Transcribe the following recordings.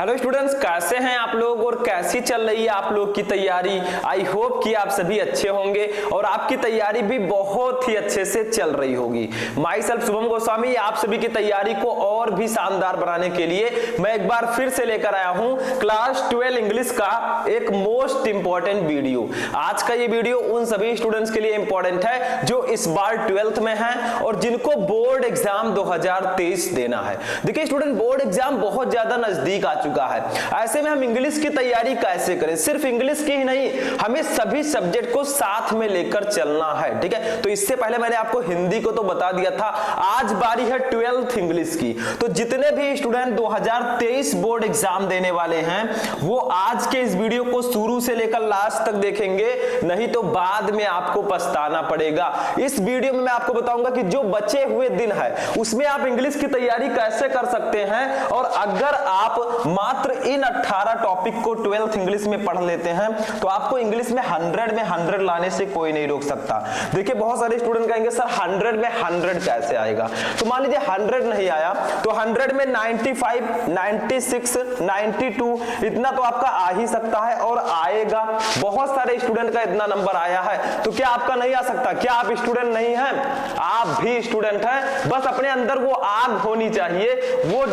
Hello students, कैसे हैं आप लोग और कैसी चल रही है आप लोग की तैयारी। आई होप कि आप सभी अच्छे होंगे और आपकी तैयारी भी बहुत ही अच्छे से चल रही होगी। माई सेल्फ शुभम गोस्वामी आप सभी की तैयारी को और भी शानदार बनाने के लिए मैं एक बार फिर से लेकर आया हूं क्लास 12 इंग्लिश का एक मोस्ट इंपॉर्टेंट वीडियो। आज का ये वीडियो उन सभी स्टूडेंट्स के लिए इंपॉर्टेंट है जो इस बार 12th में हैं और जिनको बोर्ड एग्जाम 2023 देना है। देखिए स्टूडेंट, बोर्ड एग्जाम बहुत ज्यादा नजदीक आ चुका है। ऐसे में हम इंग्लिश की तैयारी कैसे करें? सिर्फ इंग्लिश की ही नहीं, हमें सभी सब्जेक्ट को साथ में लेकर चलना है। ठीक है, तो इससे पहले मैंने आपको हिंदी को तो बता दिया था, आज बारी है 12th इंग्लिश की। तो जितने भी स्टूडेंट 2023 बोर्ड एग्जाम देने वाले हैं वो आज के इस वीडियो को शुरू से लेकर लास्ट तक देखेंगे, नहीं तो बाद में आपको पछताना पड़ेगा। इस वीडियो में मैं आपको बताऊंगा कि जो बचे हुए दिन है उसमें आप इंग्लिश की तैयारी कैसे कर सकते हैं, और अगर आप मात्र इन 18 टॉपिक को 12th इंग्लिश में पढ़ लेते हैं तो आपको इंग्लिश में 100 में 100 लाने से कोई नहीं रोक सकता। देखिए बहुत सारे स्टूडेंट कहेंगे सर 100 में 100 कैसे आएगा? तो मान लीजिए 100 नहीं आया तो 100 में 95, 96, 92 इतना तो आपका आ ही सकता है और आएगा। बहुत सारे स्टूडेंट का इतना नंबर आया है, तो क्या आपका नहीं आ सकता? क्या आप स्टूडेंट नहीं हैं? आप भी स्टूडेंट हैं, बस अपने अंदर वो आग होनी चाहिए, वो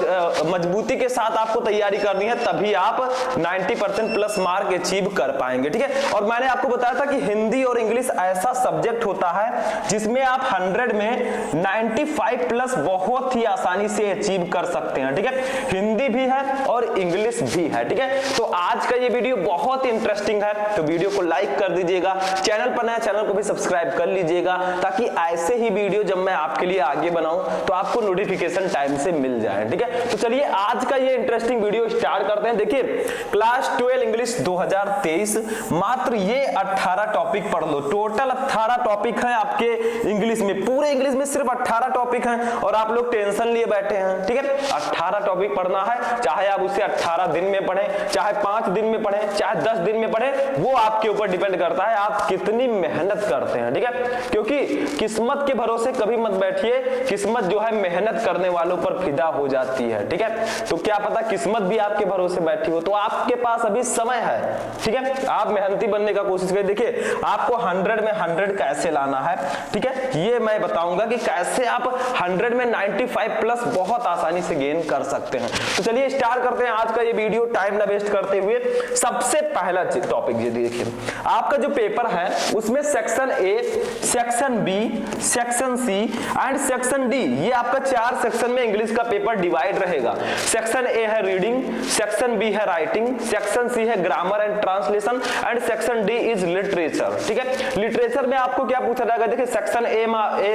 मजबूती के साथ आपको तैयारी करनी है, तभी आप 90% प्लस मार्क अचीव कर पाएंगे। ठीक है, और मैंने आपको बताया था कि हिंदी और इंग्लिश ऐसा सब्जेक्ट होता है जिसमें आप 100 में 95 प्लस बहुत ही आसानी से अचीव कर सकते हैं। ठीक है, हिंदी भी है और इंग्लिश भी है। ठीक है, तो आज का ये वीडियो बहुत इंटरेस्टिंग है, तो वीडियो को लाइक कर दीजिएगा, चैनल पर नया चैनल को भी सब्सक्राइब कर लीजिएगा ताकि ऐसे ही वीडियो जब मैं आपके लिए आगे बनाऊं तो आपको नोटिफिकेशन टाइम से मिल जाए। ठीक है, तो चलिए आज का ये इंटरेस्टिंग वीडियो स्टार्ट करते हैं। देखिए क्लास 12 इंग्लिश 2023, मात्र ये 18 टॉपिक पढ़ लो। टोटल 18 टॉपिक है आपके इंग्लिश में, पूरे इंग्लिश में सिर्फ 18 टॉपिक हैं और आप लोग टेंशन लिए बैठे हैं। ठीक है, 18 टॉपिक पढ़ना है, चाहे आप उसे 18 दिन में पढ़ें, चाहे 5 दिन में पढ़ें, चाहे 10 दिन में पढ़ें, वो आपके ऊपर डिपेंड करता है आप कितनी मेहनत करते हैं। ठीक है, क्योंकि किस्मत के भरोसे कभी मत बैठिए, किस्मत जो है मेहनत करने वालों पर फिदा हो जाती है। ठीक है, तो क्या पता किस्मत भी आपके भरोसे बैठी हो, तो आपके पास अभी समय है। ठीक है, आप मेहनती बनने का कोशिश करें। देखिए आपको 100 में 100 कैसे लाना है, ठीक है, ये मैं बताऊंगा कि कैसे आप 100 में 95 प्लस बहुत आसानी से गेन कर सकते हैं। तो चलिए स्टार्ट करते हैं आज का ये वीडियो, टाइम ना वेस्ट करते हुए। सबसे पहला टॉपिक ये देखिए, आपका जो पेपर है उसमें section A, section B, section C and section D, ये आपका 4 सेक्शन में इंग्लिश का पेपर डिवाइड रहेगा। सेक्शन ए है रीडिंग, सेक्शन बी है राइटिंग, सेक्शन सी है grammar and translation and section D is literature. ठीक है, लिटरेचर में आपको क्या पूछा जाएगा? देखिए सेक्शन ए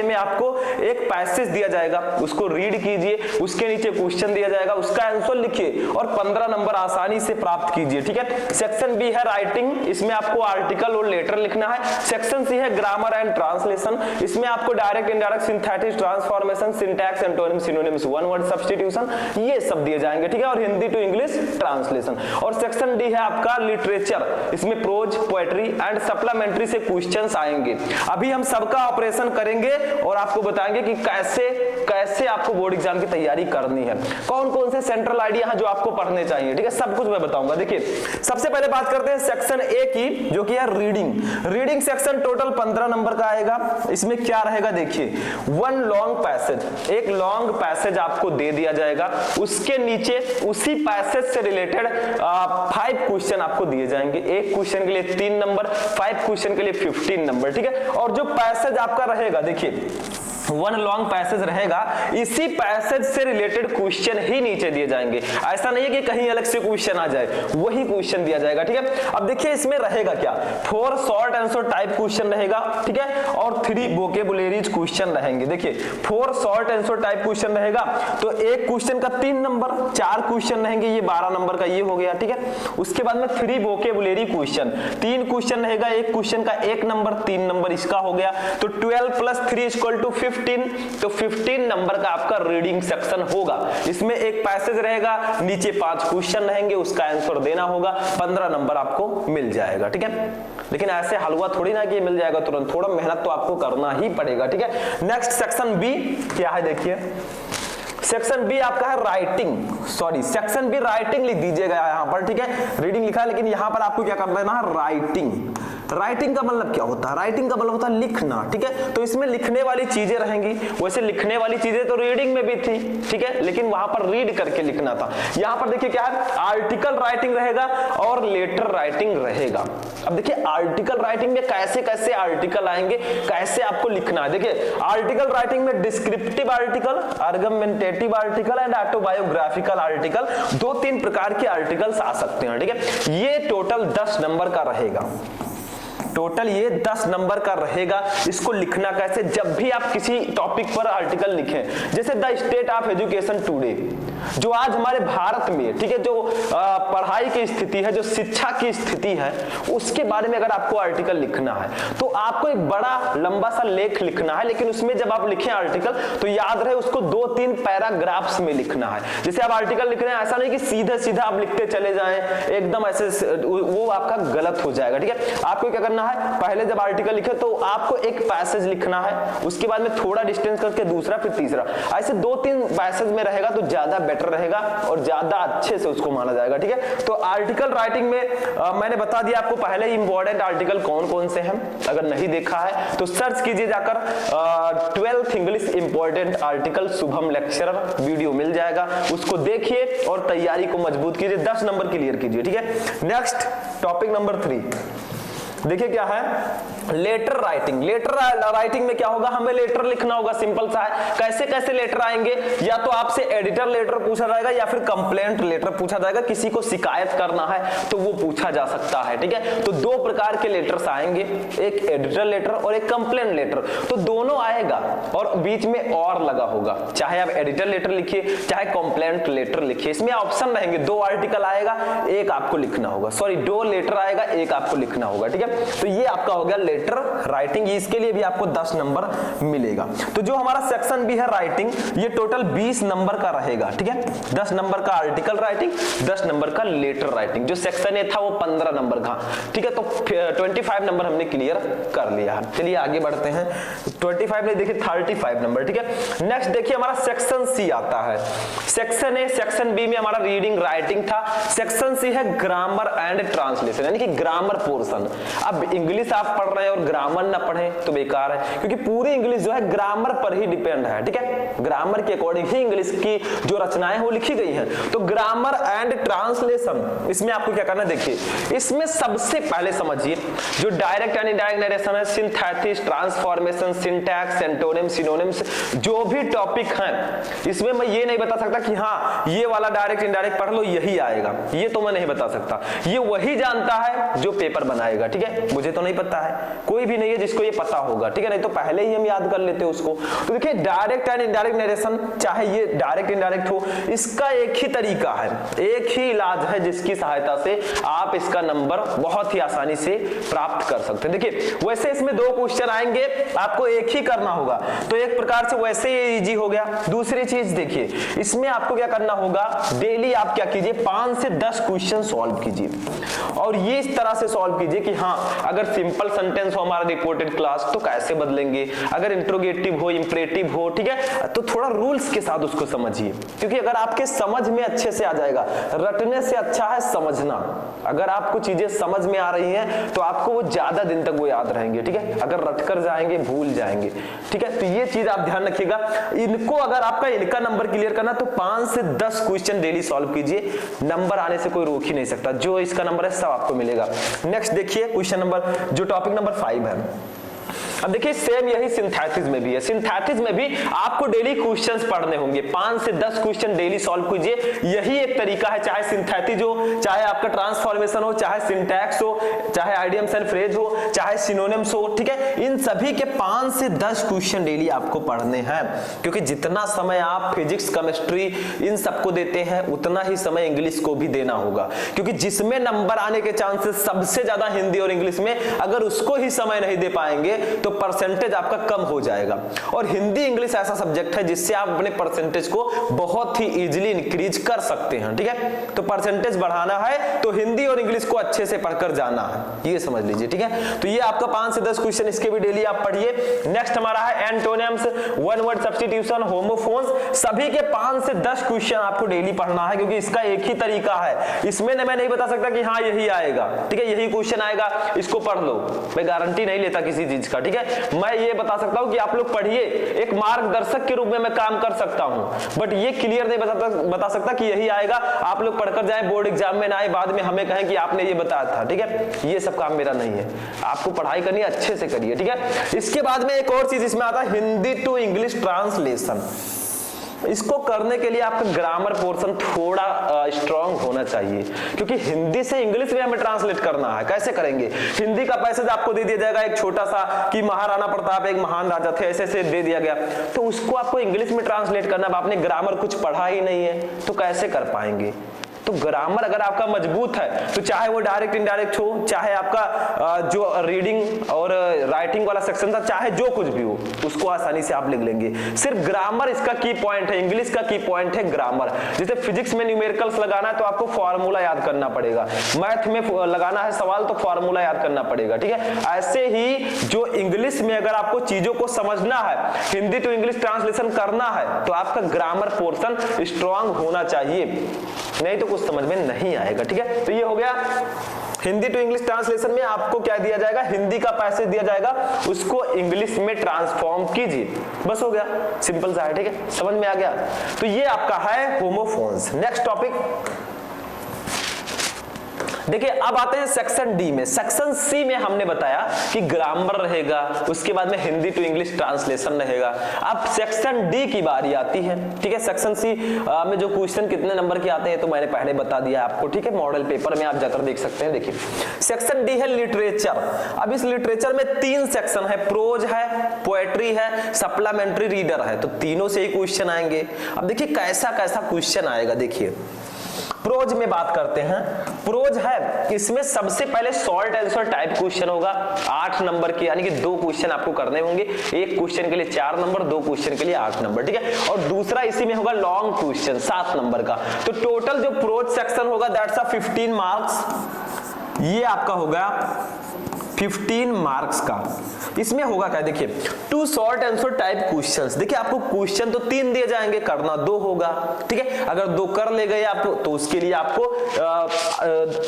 में आपको एक पैसेज दिया जाएगा, उसको रीड कीजिए, उसके नीचे क्वेश्चन दिया जाएगा, उसका आंसर लिखिए और 15 नंबर आसानी से प्राप्त कीजिए। ठीक है, सेक्शन बी है राइटिंग, इसमें आपको आर्टिकल और लेटर लिखना है। सेक्शन सी है ग्रामर एंड ट्रांसलेशन, इसमें आपको direct indirect synthetic transformation, syntax antonym synonyms, one word substitution, ये सब दिए जाएंगे। ठीक है, और हिंदी टू इंग्लिश ट्रांसलेशन। और सेक्शन डी है आपका लिटरेचर, इसमें प्रोज, पोएट्री एंड सप्लीमेंट्री से क्वेश्चंस आएंगे। अभी हम सबका ऑपरेशन करेंगे और आपको बताएंगे कि कैसे आपको बोर्ड एग्जाम की तैयारी करनी है, कौन कौन से सेंट्रल आइडिया हैं जो आपको पढ़ने चाहिए। ठीक है, सब कुछ मैं बताऊंगा। देखिए सबसे पहले बात करते हैं सेक्शन ए की, जो कि है reading. Reading section total 15 number का आएगा। इसमें क्या रहेगा? देखिए वन लॉन्ग पैसेज, एक लॉन्ग पैसेज आपको दे दिया जाएगा, उसके नीचे उसी पैसेज से रिलेटेड 5 क्वेश्चन आपको दिए जाएंगे। एक क्वेश्चन के लिए 3 नंबर, 5 क्वेश्चन के लिए 15 नंबर। ठीक है, और जो पैसेज आपका रहेगा, देखिए वन लॉन्ग पैसेज रहेगा, इसी पैसेज से रिलेटेड क्वेश्चन ही नीचे दिए जाएंगे। ऐसा नहीं है कि कहीं अलग से क्वेश्चन आ जाए, वही क्वेश्चन दिया जाएगा। ठीक है, अब देखिए इसमें रहेगा क्या, 4 शॉर्ट आंसर टाइप क्वेश्चन रहेगा। ठीक है, और 3 वोकैबुलरीज क्वेश्चन रहेंगे। देखिए 4 शॉर्ट आंसर टाइप क्वेश्चन रहेगा तो एक क्वेश्चन का 3 नंबर, 4 क्वेश्चन रहेंगे, ये 12 नंबर का ये हो गया। ठीक है, उसके बाद में 3 वोकैबुलरी क्वेश्चन, 3 क्वेश्चन रहेगा, एक क्वेश्चन का 1 नंबर, 3 नंबर इसका हो गया, तो 12 प्लस 3 इक्वल टू 15, तो 15 नंबर का आपका रीडिंग सेक्शन होगा। इसमें एक पैसेज रहेगा, नीचे 5 क्वेश्चन रहेंगे, उसका आंसर देना होगा, 15 नंबर आपको मिल जाएगा। ठीक है, लेकिन ऐसे हलवा थोड़ी ना कि मिल जाएगा तुरंत, थोड़ा मेहनत तो आपको करना ही पड़ेगा। ठीक है, नेक्स्ट सेक्शन बी क्या है देखिए, सेक्शन बी आपका है writing, sorry section be writing लिख दीजिएगा यहाँ पर, ठीक है, रीडिंग लिखा है लेकिन यहाँ पर आपको क्या करना है, राइटिंग। राइटिंग का मतलब क्या होता है, राइटिंग का मतलब होता है लिखना, ठीक है, तो इसमें लिखने वाली चीजें रहेंगी। वैसे लिखने वाली चीजें तो रीडिंग में भी थी, ठीक है, लेकिन वहां पर रीड करके लिखना था। यहाँ पर देखिए क्या है, आर्टिकल राइटिंग रहेगा और लेटर राइटिंग रहेगा। अब देखिए आर्टिकल राइटिंग में कैसे कैसे आर्टिकल आएंगे, कैसे आपको लिखना है। देखिए आर्टिकल राइटिंग में descriptive article, argumentative article and autobiographical article, 2-3 प्रकार के आर्टिकल्स आ सकते हैं, ठीक है। ये टोटल 10 नंबर का रहेगा, टोटल ये 10 नंबर का रहेगा। इसको लिखना कैसे, जब भी आप किसी टॉपिक पर आर्टिकल लिखें, जैसे the state of education today, जो आज हमारे भारत में, ठीक है, जो पढ़ाई की स्थिति है, जो शिक्षा की स्थिति है, उसके बारे में अगर आपको आर्टिकल लिखना है तो आपको एक बड़ा लंबा सा लेख लिखना है, लेकिन उसमें जब आप लिखें आर्टिकल तो याद रहे उसको 2-3 पैराग्राफ्स में लिखना है। जैसे आप आर्टिकल लिख रहे हैं, ऐसा नहीं कि सीधा सीधा आप लिखते चले जाएं एकदम ऐसे, वो आपका गलत हो जाएगा, ठीक है। आपको क्या करना है, पहले जब आर्टिकल लिखे तो आपको एक पैसेज लिखना है, उसके बाद में थोड़ा डिस्टेंस करके दूसरा, फिर तीसरा, ऐसे 2-3 पैसेज में रहेगा तो ज्यादा बेटर रहेगा और ज्यादा अच्छे से उसको माना जाएगा, ठीक है। तो आर्टिकल राइटिंग में मैंने बता दिया आपको पहले ही इंपॉर्टेंट आर्टिकल कौन कौन से हैं। अगर नहीं देखा है तो सर्च कीजिए जाकर 12th English important article Shubham lecturer, video मिल जाएगा, उसको देखिए और तैयारी को मजबूत कीजिए, 10 नंबर क्लियर कीजिए, ठीक है। नेक्स्ट टॉपिक नंबर 3 देखिए क्या है, लेटर राइटिंग। लेटर राइटिंग में क्या होगा, हमें लेटर लिखना होगा, सिंपल सा है। कैसे कैसे लेटर आएंगे, या तो आपसे एडिटर लेटर पूछा जाएगा या फिर कंप्लेंट लेटर पूछा जाएगा, किसी को शिकायत करना है तो वो पूछा जा सकता है, ठीक है। तो 2 प्रकार के लेटर्स आएंगे, एक एडिटर लेटर और एक कंप्लेंट लेटर, तो दोनों आएगा और बीच में और लगा होगा, चाहे आप एडिटर लेटर लिखिए चाहे कंप्लेंट लेटर लिखिए, इसमें ऑप्शन रहेंगे, 2 आर्टिकल आएगा, एक आपको लिखना होगा, सॉरी 2 लेटर आएगा, एक आपको लिखना होगा, ठीक है। तो ये आपका हो गया लेटर राइटिंग, इसके लिए भी आपको 10 नंबर मिलेगा। तो जो हमारा सेक्शन भी है राइटिंग, ये टोटल 20 नंबर का रहेगा, ठीक है। 10 नंबर का आर्टिकल राइटिंग, 10 नंबर का लेटर राइटिंग। जो सेक्शन ए था वो 15 नंबर का, ठीक है। तो 25 नंबर हमने क्लियर कर लिया। चलिए आगे बढ़ते हैं, 25 नहीं देखिए 35 नंबर, ठीक है। नेक्स्ट देखिए हमारा सेक्शन सी आता है। सेक्शन ए, सेक्शन बी में हमारा रीडिंग राइटिंग था, सेक्शन सी है ग्रामर एंड ट्रांसलेशन, यानी कि ग्रामर पोर्शन। अब इंग्लिश आप पढ़ रहे हैं और ग्रामर ना पढ़े तो बेकार है, क्योंकि पूरी इंग्लिश जो है ग्रामर पर ही डिपेंड है, ठीक है। ग्रामर के अकॉर्डिंग ही इंग्लिश की जो रचनाएं वो लिखी गई हैं। तो ग्रामर एंड ट्रांसलेशन, इसमें आपको क्या करना है, देखिए इसमें सबसे पहले समझिए जो डायरेक्ट एंड इनडायरेक्ट नरेशन है, synthesis, transformation, syntax, antonym, synonyms, जो भी टॉपिक हैं, इसमें मैं ये नहीं बता सकता कि हाँ ये वाला डायरेक्ट इनडायरेक्ट पढ़ लो यही आएगा, ये तो मैं नहीं बता सकता। ये वही जानता है जो पेपर बनाएगा, ठीक है। मुझे तो नहीं पता है, कोई भी नहीं है जिसको ये पता होगा, ठीक है, नहीं तो पहले ही हम याद कर लेते उसको। तो देखिए डायरेक्ट एंड इनडायरेक्ट नरेशन, चाहे ये डायरेक्ट इनडायरेक्ट हो, इसका एक ही तरीका है, एक ही इलाज है जिसकी सहायता से आप इसका नंबर बहुत ही आसानी से प्राप्त कर सकते हैं। देखिए वैसे इसमें 2 क्वेश्चन आएंगे, आपको एक ही करना होगा, तो एक प्रकार से वैसे ये इजी हो गया। दूसरी चीज देखिए, इसमें आपको क्या करना होगा, डेली आप क्या कीजिए 5 से 10 क्वेश्चन सॉल्व कीजिए, और ये इस तरह से सॉल्व कीजिए कि हाँ अगर सिंपल सेंटेंस हो हमारा रिपोर्टेड क्लास तो कैसे बदलेंगे, अगर इंट्रोगेटिव हो, इंपरेटिव हो, ठीक है, तो थोड़ा रूल्स के साथ उसको समझिए, क्योंकि अगर आपके समझ में अच्छे से आ जाएगा, रटने से अच्छा है समझना। अगर आपको चीजें समझ में आ रही हैं तो आपको वो ज्यादा दिन तक वो याद रहेंगे, ठीक है। अगर रटकर जाएंगे भूल जाएंगे, ठीक है। तो ये चीज आप ध्यान रखिएगा, इनको अगर आपका इनका नंबर क्लियर करना तो 5 से 10 क्वेश्चन डेली सॉल्व कीजिए, नंबर आने से कोई रोक ही नहीं सकता, जो इसका नंबर है सब आपको मिलेगा। नेक्स्ट देखिए क्वेश्चन नंबर, जो टॉपिक नंबर 5 है। अब देखिए सेम यही सिंथेसिस में भी है, सिंथेसिस में भी आपको डेली क्वेश्चंस पढ़ने होंगे, 5 से 10 क्वेश्चन डेली सॉल्व कीजिए, यही एक तरीका है, चाहे सिंथेसिस हो, चाहे आपका ट्रांसफॉर्मेशन हो, चाहे सिंटैक्स हो, चाहे आइडियम्स एंड फ्रेज हो, चाहे सिनोनिम्स हो, ठीक है। इन सभी के 5 से 10 क्वेश्चन डेली आपको पढ़ने हैं, क्योंकि जितना समय आप फिजिक्स, केमिस्ट्री इन सबको देते हैं उतना ही समय इंग्लिश को भी देना होगा, क्योंकि जिसमें नंबर आने के चांसेस सबसे ज्यादा हिंदी और इंग्लिश में, अगर उसको ही समय नहीं दे पाएंगे तो परसेंटेज आपका कम हो जाएगा। और हिंदी इंग्लिश ऐसा सब्जेक्ट है जिससे आप अपने परसेंटेज को बहुत ही इजीली इंक्रीज कर सकते हैं, ठीक है। तो परसेंटेज बढ़ाना है तो हिंदी और इंग्लिश को अच्छे से पढ़कर जाना है, ये समझ लीजिए, ठीक है। तो ये आपका 5 से 10 क्वेश्चन, इसके भी डेली आप पढ़िए। नेक्स्ट हमारा है antonyms, one word substitution, homophones, सभी के 5 से 10 क्वेश्चन आपको डेली पढ़ना है, क्योंकि इसका एक ही तरीका है। इसमें मैं नहीं बता सकता कि हाँ यही आएगा, ठीक है, यही क्वेश्चन आएगा, इसको पढ़ लो, मैं गारंटी नहीं लेता किसी चीज का, ठीक है। मैं ये बता सकता हूं कि आप लोग पढ़िए, एक मार्गदर्शक के रूप में मैं काम कर सकता हूं, बट ये क्लियर नहीं बता सकता कि यही आएगा। आप लोग पढ़कर जाएं, बोर्ड एग्जाम में ना आए बाद में हमें कहें कि आपने ये बताया था, ठीक है। ये सब काम मेरा नहीं है, आपको पढ़ाई करनी है, अच्छे से करिए, ठीक है। इसके बाद में एक और चीज इसमें आता है, हिंदी टू इंग्लिश ट्रांसलेशन। इसको करने के लिए आपका ग्रामर पोर्शन थोड़ा स्ट्रांग होना चाहिए, क्योंकि हिंदी से इंग्लिश में हमें ट्रांसलेट करना है। कैसे करेंगे? हिंदी का पैसेज आपको दे दिया जाएगा एक छोटा सा कि महाराणा प्रताप एक महान राजा थे, ऐसे ऐसे दे दिया गया, तो उसको आपको इंग्लिश में ट्रांसलेट करना। अब आपने ग्रामर कुछ पढ़ा ही नहीं है तो कैसे कर पाएंगे? तो ग्रामर अगर आपका मजबूत है तो चाहे वो डायरेक्ट इनडायरेक्ट हो, चाहे आपका जो रीडिंग और राइटिंग वाला सेक्शन था, चाहे जो कुछ भी हो, उसको आसानी से आप लिख लेंगे। सिर्फ ग्रामर इसका की पॉइंट है, इंग्लिश का की पॉइंट है ग्रामर। जैसे फिजिक्स में न्यूमेरिकल्स लगाना है तो आपको फॉर्मूला याद करना पड़ेगा, मैथ में लगाना है सवाल तो फॉर्मूला याद करना पड़ेगा, ठीक है। ऐसे ही जो इंग्लिश में अगर आपको चीजों को समझना है, हिंदी टू इंग्लिश ट्रांसलेशन करना है, तो आपका ग्रामर पोर्शन स्ट्रांग होना चाहिए, नहीं तो कुछ समझ में नहीं आएगा, ठीक है। तो ये हो गया हिंदी टू इंग्लिश ट्रांसलेशन में आपको क्या दिया जाएगा, हिंदी का पैसेज दिया जाएगा, उसको इंग्लिश में ट्रांसफॉर्म कीजिए, बस हो गया, सिंपल सा है, ठीक है, समझ में आ गया। तो ये आपका है होमोफोन्स। नेक्स्ट टॉपिक देखिए, अब आते हैं सेक्शन डी में। सेक्शन सी में हमने बताया कि ग्रामर रहेगा, उसके बाद में हिंदी टू इंग्लिश ट्रांसलेशन रहेगा। अब सेक्शन डी की बारी आती है, ठीक है। सेक्शन सी में जो क्वेश्चन कितने नंबर के आते हैं तो मैंने पहले बता दिया आपको, ठीक है, मॉडल पेपर में आप जाकर देख सकते हैं। देखिए सेक्शन डी है लिटरेचर। अब इस लिटरेचर में 3 सेक्शन है, प्रोज है, पोएट्री है, सप्लीमेंट्री रीडर है, तो तीनों से ही क्वेश्चन आएंगे। अब देखिए कैसा कैसा क्वेश्चन आएगा। देखिए प्रोज में बात करते हैं। प्रोज है, इसमें सबसे पहले शॉर्ट आंसर टाइप क्वेश्चन होगा 8 नंबर के, यानी कि 2 क्वेश्चन आपको करने होंगे, एक क्वेश्चन के लिए 4 नंबर, 2 क्वेश्चन के लिए 8 नंबर, ठीक है। और दूसरा इसी में होगा लॉन्ग क्वेश्चन 7 नंबर का। तो टोटल जो प्रोज सेक्शन होगा दैट्स 15 मार्क्स, ये आपका होगा 15 मार्क्स का। इसमें होगा क्या, देखिए 2 शॉर्ट आंसर टाइप क्वेश्चंस। देखिए आपको क्वेश्चन तो 3 दिए जाएंगे, करना 2 होगा, ठीक है। अगर 2 कर ले गए आप तो उसके लिए आपको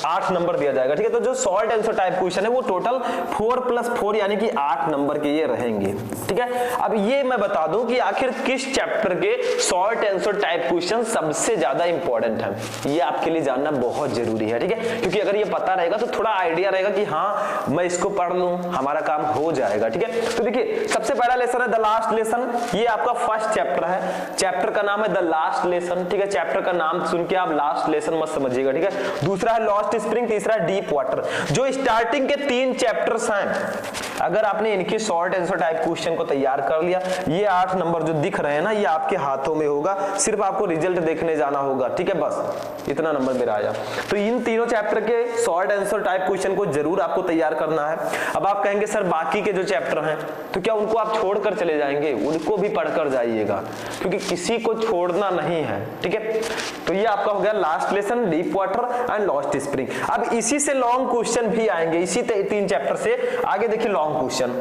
8 नंबर दिया जाएगा, ठीक है। तो जो शॉर्ट आंसर टाइप क्वेश्चन है वो टोटल 4 + 4 यानी कि 8 नंबर के ये रहेंगे, ठीक है। अब ये मैं बता दूं कि आखिर किस चैप्टर के शॉर्ट आंसर टाइप क्वेश्चन सबसे ज्यादा इंपॉर्टेंट है, ये आपके लिए जानना बहुत जरूरी है, ठीक है। क्योंकि अगर ये पता रहेगा तो थोड़ा आइडिया रहेगा कि हाँ मैं इसको पढ़ लूं, हमारा काम हो जाएगा, ठीक है। तो देखिए सबसे पहला लेसन है द लास्ट लेसन, ये आपका फर्स्ट चैप्टर है, चैप्टर का नाम है द लास्ट लेसन, ठीक है। चैप्टर का नाम सुन के आप लास्ट लेसन मत समझिएगा, ठीक है। दूसरा है लॉस्ट स्प्रिंग, तीसरा है डीप वाटर। जो स्टार्टिंग के 3 चैप्टर्स हैं, अगर आपने इनके शॉर्ट आंसर टाइप क्वेश्चन को तैयार कर लिया, ये 8 नंबर जो दिख रहे हैं ना, ये आपके हाथों में होगा, सिर्फ आपको रिजल्ट देखने जाना होगा, ठीक है, बस इतना नंबर मेरा आया। तो इन तीनों चैप्टर के शॉर्ट आंसर टाइप क्वेश्चन को जरूर आपको तैयार करना है। अब आप कहेंगे सर बाकी के जो चैप्टर हैं तो क्या उनको आप छोड़कर चले जाएंगे? उनको भी पढ़कर जाइएगा, क्योंकि किसी को छोड़ना नहीं है, ठीक है। तो ये आपका हो गया last lesson, deep water and lost spring. अब इसी से लॉन्ग क्वेश्चन भी आएंगे, इसी 3 चैप्टर से आगे। देखिए लॉन्ग क्वेश्चन,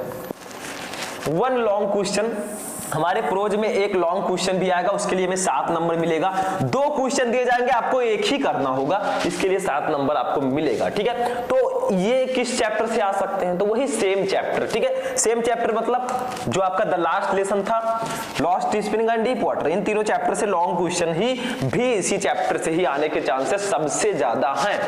1 लॉन्ग क्वेश्चन हमारे प्रोज में, एक लॉन्ग क्वेश्चन भी आएगा, उसके लिए हमें 7 नंबर मिलेगा। 2 क्वेश्चन दिए जाएंगे, आपको एक ही करना होगा, इसके लिए 7 नंबर आपको मिलेगा, ठीक है। तो ये किस चैप्टर से आ सकते हैं? तो वही सेम चैप्टर, ठीक है। सेम चैप्टर मतलब जो आपका द लास्ट लेसन था, lost spring and deep water, इन तीनों चैप्टर से लॉन्ग क्वेश्चन ही भी इसी चैप्टर से ही आने के चांसेस सबसे ज्यादा हैं।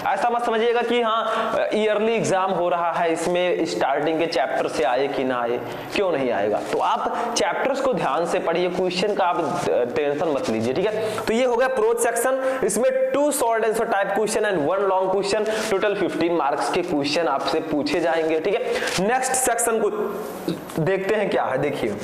ऐसा मत समझिएगा कि हाँ ईयरली एग्जाम हो रहा है, इसमें स्टार्टिंग के चैप्टर से आए कि ना आए, क्यों नहीं आएगा। तो आप चैप्टर्स को ध्यान से पढ़िए, क्वेश्चन का आप टेंशन मत लीजिए, ठीक है। तो ये हो गया प्रोज सेक्शन, इसमें 2 short answer type question and 1 long question, total 15 marks के क्वेश्चन आपसे पूछे जाएंगे, ठीक है। नेक्स्ट सेक्शन को देखते हैं क्या है। देखिए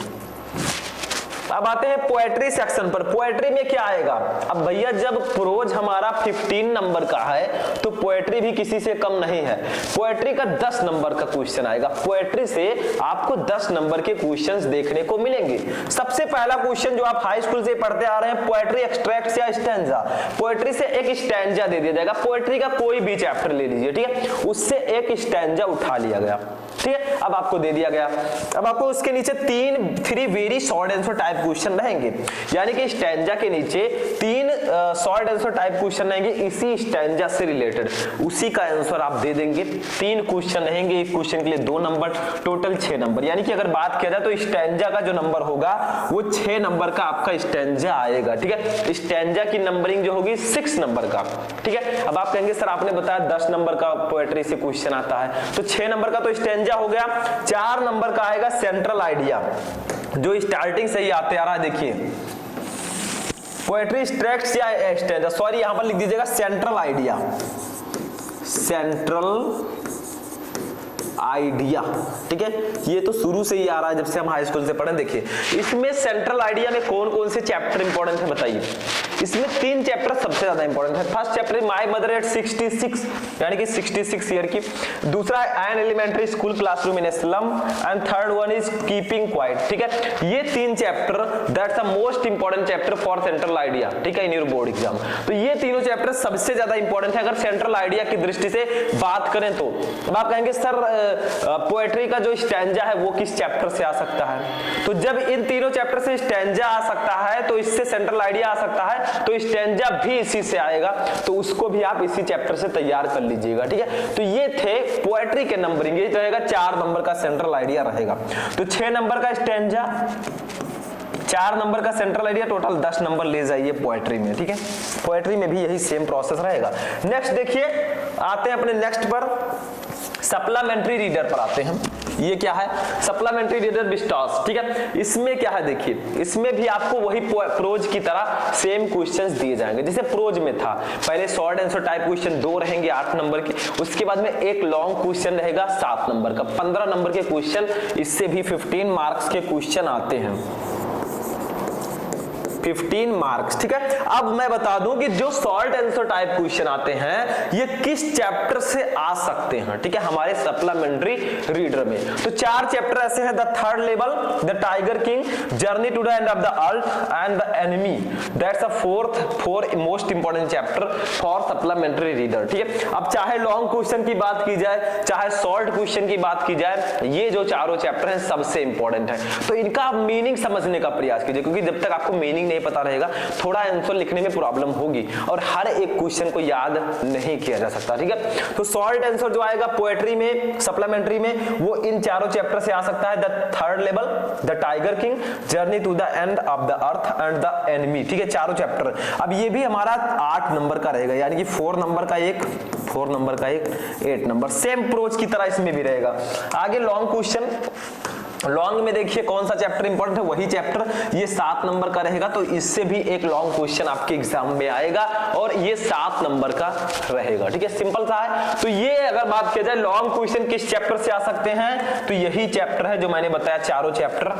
अब आते हैं पोएट्री सेक्शन पर। पोएट्री में क्या आएगा? अब भैया जब प्रोज हमारा 15 नंबर का है तो पोएट्री भी किसी से कम नहीं है। पोएट्री का 10 नंबर का क्वेश्चन आएगा। पोएट्री से आपको 10 नंबर के क्वेश्चंस देखने को मिलेंगे। सबसे पहला क्वेश्चन जो आप हाई स्कूल से पढ़ते आ रहे हैं, पोएट्री एक्सट्रैक्ट या स्टैंजा। पोएट्री से एक स्टैंजा दे दिया जाएगा। पोएट्री का कोई भी चैप्टर ले लीजिए, ठीक है, उससे एक स्टैंजा उठा लिया गया, ठीक है, अब आपको दे दिया गया। अब आपको उसके नीचे 3 very short answer type question रहेंगे, यानी कि स्टैंजा के नीचे 3 शॉर्ट आंसर टाइप क्वेश्चन रहेंगे इसी स्टैंजा से रिलेटेड, उसी का आंसर आप दे देंगे। 3 क्वेश्चन रहेंगे, एक क्वेश्चन के लिए 2 नंबर, टोटल 6 नंबर। यानी कि अगर बात किया जाए तो स्टैंजा का जो नंबर होगा वो 6 नंबर का आपका स्टैंजा आएगा, ठीक है। स्टैंजा की नंबरिंग जो होगी 6 नंबर का, ठीक है। अब आप कहेंगे सर आपने बताया 10 नंबर का पोएट्री से क्वेश्चन आता है, तो 6 नंबर का तो स्टैंजा हो गया। 4 नंबर का आएगा सेंट्रल आइडिया, जो स्टार्टिंग से ही आते आ रहा है। देखिए पोएट्री एक्सट्रैक्ट्स या स्टैंजा, सॉरी यहां पर लिख दीजिएगा सेंट्रल आइडिया, सेंट्रल आइडिया, ठीक है। ये तो शुरू से ही आ रहा है, जब से हम हाई स्कूल से पढ़े। देखिए इसमें सेंट्रल आइडिया में कौन कौन से चैप्टर इंपॉर्टेंट है बताइए। इसमें 3 चैप्टर सबसे ज्यादा इंपॉर्टेंट है। First chapter my mother at 66, यानी कि 66 ईयर की। दूसरा an elementary school classroom in slum, and third one is keeping quiet, ठीक है। ये 3 chapter that's the most important chapter for central idea, ठीक है, इन योर बोर्ड एग्जाम। तो ये तीनों चैप्टर सबसे ज्यादा इंपॉर्टेंट है अगर सेंट्रल आइडिया की दृष्टि से बात करें तो। अब आप कहेंगे सर पोएट्री का जो स्टैंजा है वो किस चैप्टर से आ सकता है? तो जब इन तीनों चैप्टर से स्टैंजा आ सकता है तो इससे सेंट्रल आइडिया आ सकता है, तो स्टैंजा भी इसी से आएगा, तो उसको भी आप इसी चैप्टर से तैयार कर लीजिएगा, ठीक है। तो ये थे पोएट्री के नंबरिंग, ये रहेगा 4 नंबर का सेंट्रल आइडिया रहेगा। तो 6 नंबर का स्टैंजा, 4 नंबर का सेंट्रल आइडिया, टोटल 10 नंबर ले जाइए पोएट्री में, ठीक है। पोएट्री में भी यही सेम प्रोसेस रहेगा। नेक्स्ट देखिए, आते हैं अपने नेक्स्ट पर, सप्लीमेंट्री रीडर पर आते हैं। ये क्या है? सप्लीमेंट्री रीडर विस्टास, ठीक है। इसमें क्या है देखिए, इसमें भी आपको वही प्रोज की तरह सेम क्वेश्चंस दिए जाएंगे जैसे प्रोज में था। पहले शॉर्ट आंसर टाइप क्वेश्चन 2 रहेंगे 8 नंबर के, उसके बाद में एक लॉन्ग क्वेश्चन रहेगा 7 नंबर का। 15 नंबर के क्वेश्चन, इससे भी 15 मार्क्स के क्वेश्चन आते हैं, 15 मार्क्स, ठीक है। अब मैं बता दूं कि जो शॉर्ट आंसर टाइप क्वेश्चन आते हैं ये किस चैप्टर से आ सकते हैं, ठीक है, हमारे सप्लीमेंट्री रीडर में। तो 4 चैप्टर ऐसे हैं, the third level, the tiger king, journey to the end of the earth, and the enemy. That's a four most important chapter for supplementary reader, ठीक है। अब चाहे लॉन्ग क्वेश्चन की बात की जाए, चाहे शॉर्ट क्वेश्चन की बात की जाए, ये जो चारों चैप्टर हैं सबसे इंपॉर्टेंट है। तो इनका मीनिंग समझने का प्रयास कीजिए, क्योंकि जब तक आपको मीनिंग नहीं पता रहेगा थोड़ा आंसर लिखने में प्रॉब्लम होगी और हर एक क्वेश्चन को याद नहीं किया जा सकता, ठीक है। तो शॉर्ट आंसर जो आएगा पोएट्री में, सप्लीमेंट्री में, वो इन चारों चैप्टर से आ सकता है। The third level, the tiger king, journey to the end of the earth, and the enemy, ठीक है, चारों चैप्टर। अब ये भी हमारा 8 नंबर का रहेगा, यानी कि 4 नंबर का एक, 4 नंबर का एक, 8 नंबर, सेम प्रोज की तरह इसमें भी रहेगा। आगे लॉन्ग क्वेश्चन, लॉन्ग में देखिए कौन सा चैप्टर इंपॉर्टेंट है, वही चैप्टर, ये 7 नंबर का रहेगा, तो इससे भी एक लॉन्ग क्वेश्चन आपके एग्जाम में आएगा और ये 7 नंबर का रहेगा, ठीक है, सिंपल सा है। तो ये अगर बात किया जाए लॉन्ग क्वेश्चन किस चैप्टर से आ सकते हैं, तो यही चैप्टर है जो मैंने बताया, चारों चैप्टर,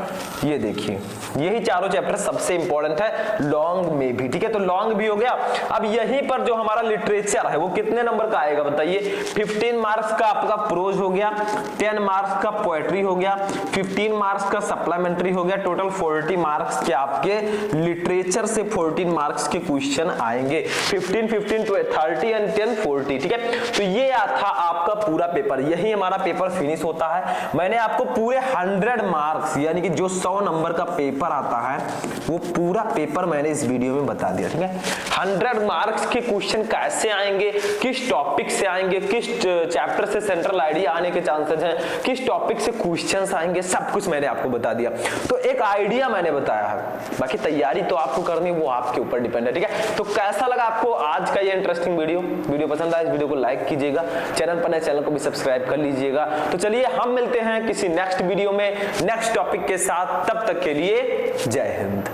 ये देखिए यही चारों चैप्टर सबसे इंपॉर्टेंट है लॉन्ग में भी, ठीक है। तो लॉन्ग भी हो गया। अब यहीं पर जो हमारा लिटरेचर है वो कितने नंबर का आएगा बताइए? 15 मार्क्स का आपका प्रोज हो गया, 10 मार्क्स का पोएट्री हो गया, 15 मार्क्स का सप्लीमेंट्री हो गया, टोटल 40 मार्क्स के आपके लिटरेचर से 14 मार्क्स के क्वेश्चन आएंगे। 15 15 30 एंड 10 40, ठीक है। तो ये था आपका पूरा पेपर, यही हमारा पेपर फिनिश होता है। मैंने आपको पूरे 100 मार्क्स, यानी कि जो 100 नंबर का पेपर आता है वो पूरा पेपर मैंने इस वीडियो में बता दिया, ठीक है। 100 मार्क्स के क्वेश्चन कैसे आएंगे, किस टॉपिक से आएंगे, किस चैप्टर से सेंट्रल आइडिया आने के चांसेस हैं, किस टॉपिक से क्वेश्चंस आएंगे, सब कुछ मैंने आपको बता दिया। तो एक आइडिया मैंने बताया है, बाकी तैयारी तो आपको करनी वो आपके ऊपर डिपेंड है, ठीक है। तो कैसा लगा आपको आज का ये इंटरेस्टिंग वीडियो पसंद आया इस वीडियो को लाइक कीजिएगा, चैनल पर नए चैनल को भी सब्सक्राइब कर लीजिएगा। तो चलिए हम मिलते हैं किसी नेक्स्ट वीडियो में नेक्स्ट टॉपिक के साथ, तब तक के लिए जय हिंद।